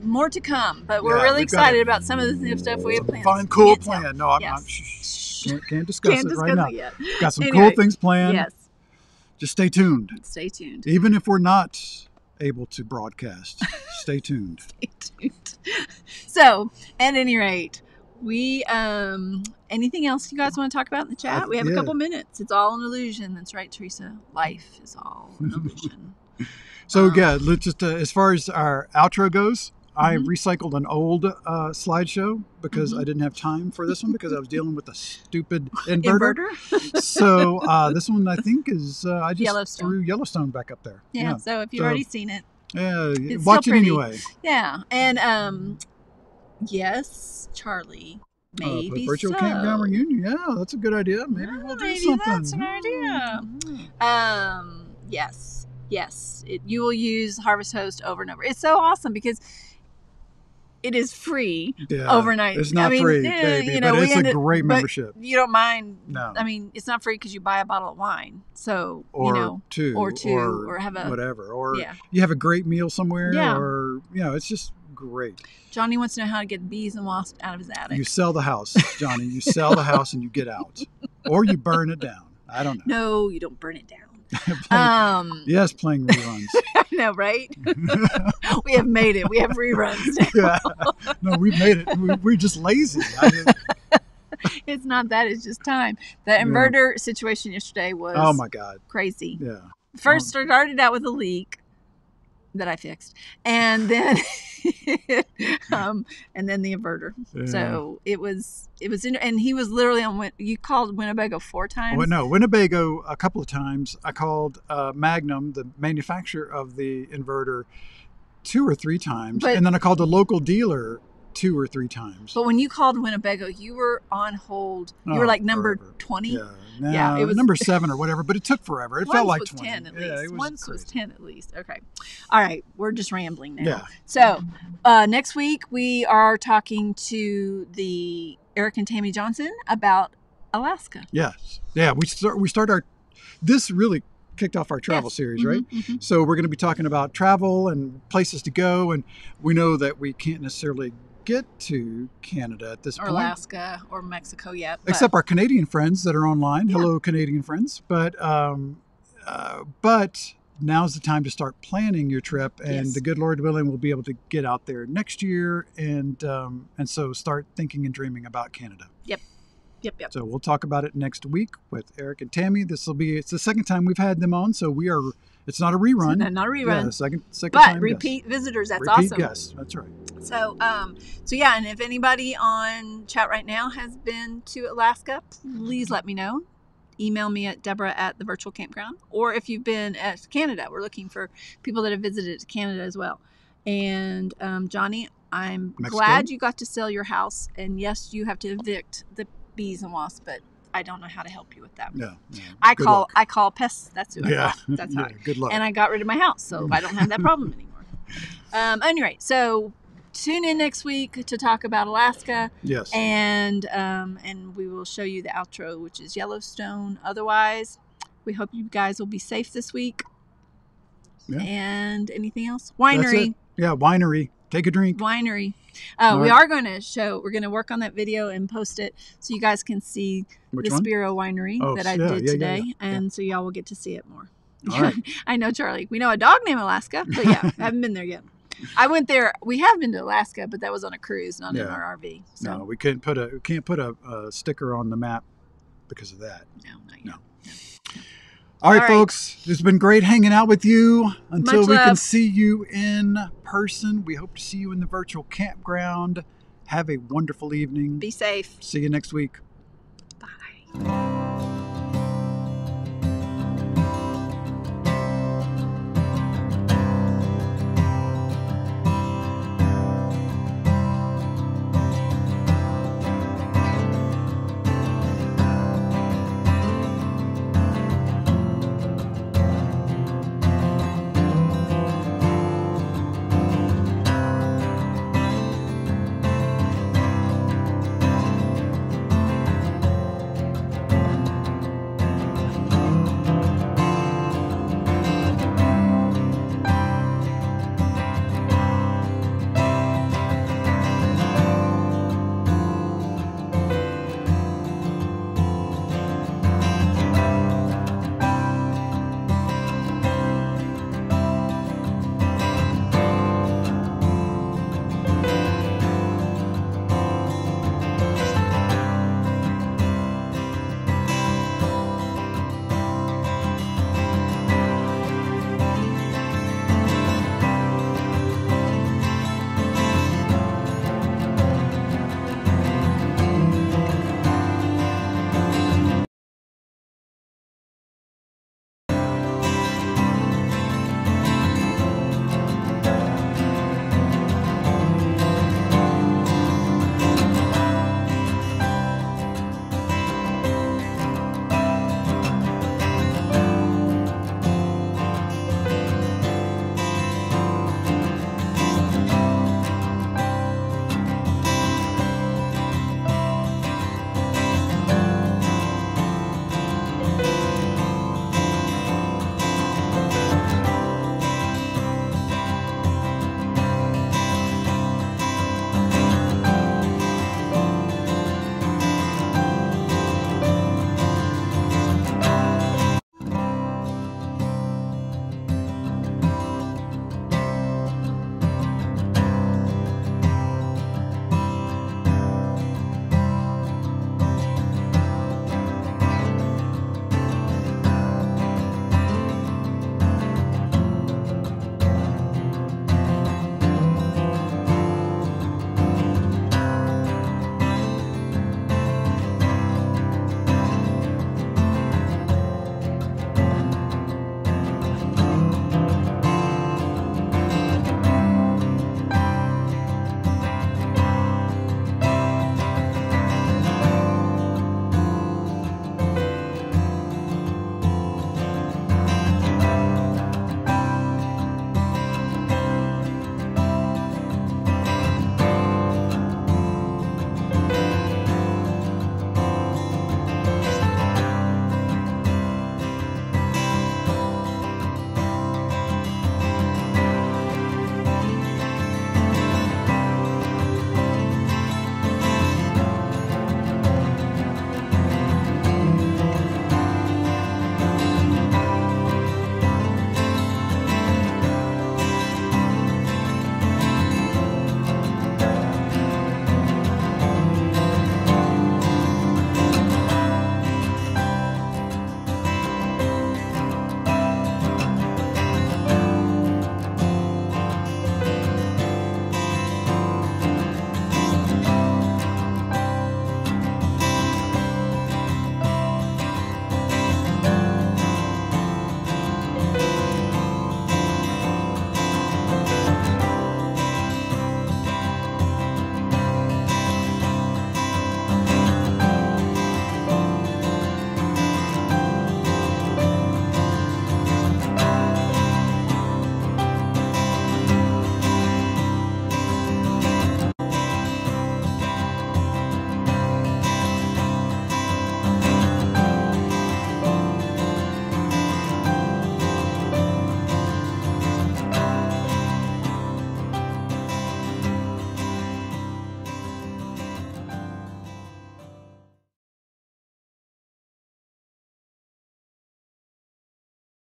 more to come. But we're really excited about some of the new stuff we have planned. Fun, cool plan. No, I'm can't discuss it right now. Yet. Got some cool things planned. Yes. Just stay tuned. Stay tuned. Even if we're not able to broadcast, stay tuned. Stay tuned. So, at any rate, we anything else you guys want to talk about in the chat? We have a couple minutes. It's all an illusion. That's right, Teresa. Life is all an illusion. So let's just as far as our outro goes, I recycled an old slideshow because I didn't have time for this one because I was dealing with a stupid inverter. So this one I think is I just threw Yellowstone back up there. Yeah. So if you've already seen it, it's watch still it pretty. anyway. Yeah, and yes, Charlie. Maybe virtual campground reunion. Yeah, that's a good idea. Maybe we'll do something. That's an idea. Yes. You will use Harvest Host over and over. It's so awesome because it is free overnight. It's not free, baby, but it's a great membership. You don't mind. No. I mean, it's not free because you buy a bottle of wine. So, two, or have a whatever. Or you have a great meal somewhere. Yeah. Or, it's just great. Johnny wants to know how to get bees and wasps out of his attic. You sell the house, Johnny. You sell the house and you get out. Or you burn it down. I don't know. No, you don't burn it down. Yes, playing reruns. I know, right? We have made it. We have reruns now. Yeah. No, we made it. We're just lazy. It's not that. It's just time. The inverter situation yesterday was oh my God, crazy. Yeah. First started out with a leak that I fixed, and then and then the inverter. Yeah. So it was and he was literally on. You called Winnebago 4 times. Well, no, Winnebago a couple of times. I called Magnum, the manufacturer of the inverter, 2 or 3 times, and then I called a local dealer 2 or 3 times. But when you called Winnebago, you were on hold. You were like number 20. Yeah. No, yeah, it was number 7 or whatever, but it took forever. It felt like 20. 10 at least. Yeah, Once was 10 at least. Okay. All right. We're just rambling now. Yeah. So next week we are talking to the Eric and Tammy Johnson about Alaska. Yes. Yeah. We start our. This really kicked off our travel series, right? Mm-hmm. So we're going to be talking about travel and places to go, and we know that we can't necessarily get to Canada at this point. Or Alaska or Mexico yet. Except our Canadian friends that are online. Yeah. Hello, Canadian friends. But now's the time to start planning your trip, and the good Lord willing, we'll be able to get out there next year, and so start thinking and dreaming about Canada. Yep. So we'll talk about it next week with Eric and Tammy. It's the second time we've had them on, so it's not a rerun. No, not a rerun. Yeah, second but time. Repeat visitors, that's repeat awesome. Yes, that's right. So yeah, and if anybody on chat right now has been to Alaska, please let me know. Email me at Deborah@thevirtualcampground. Or if you've been at Canada, we're looking for people that have visited Canada as well. And Johnny, I'm glad you got to sell your house. And yes, you have to evict the bees and wasps, but I don't know how to help you with that. Yeah. I call pests. That's who I call. That's how. Good luck. And I got rid of my house, so I don't have that problem anymore. Anyway, so tune in next week to talk about Alaska. Yes. And we will show you the outro, which is Yellowstone. Otherwise, we hope you guys will be safe this week. Yeah. And anything else? Winery. Yeah, winery. Take a drink. Winery. We are going to we're going to work on that video and post it so you guys can see the Spiro Winery that I did today. And so y'all will get to see it more. All right. I know, Charlie. We know a dog named Alaska, but yeah, I haven't been there yet. I went there. We have been to Alaska, but that was on a cruise, not in our RV. So. No, we can't put a sticker on the map because of that. No, not yet. All right, folks. It's been great hanging out with you. Until we can see you in person, we hope to see you in the virtual campground. Have a wonderful evening. Be safe. See you next week. Bye.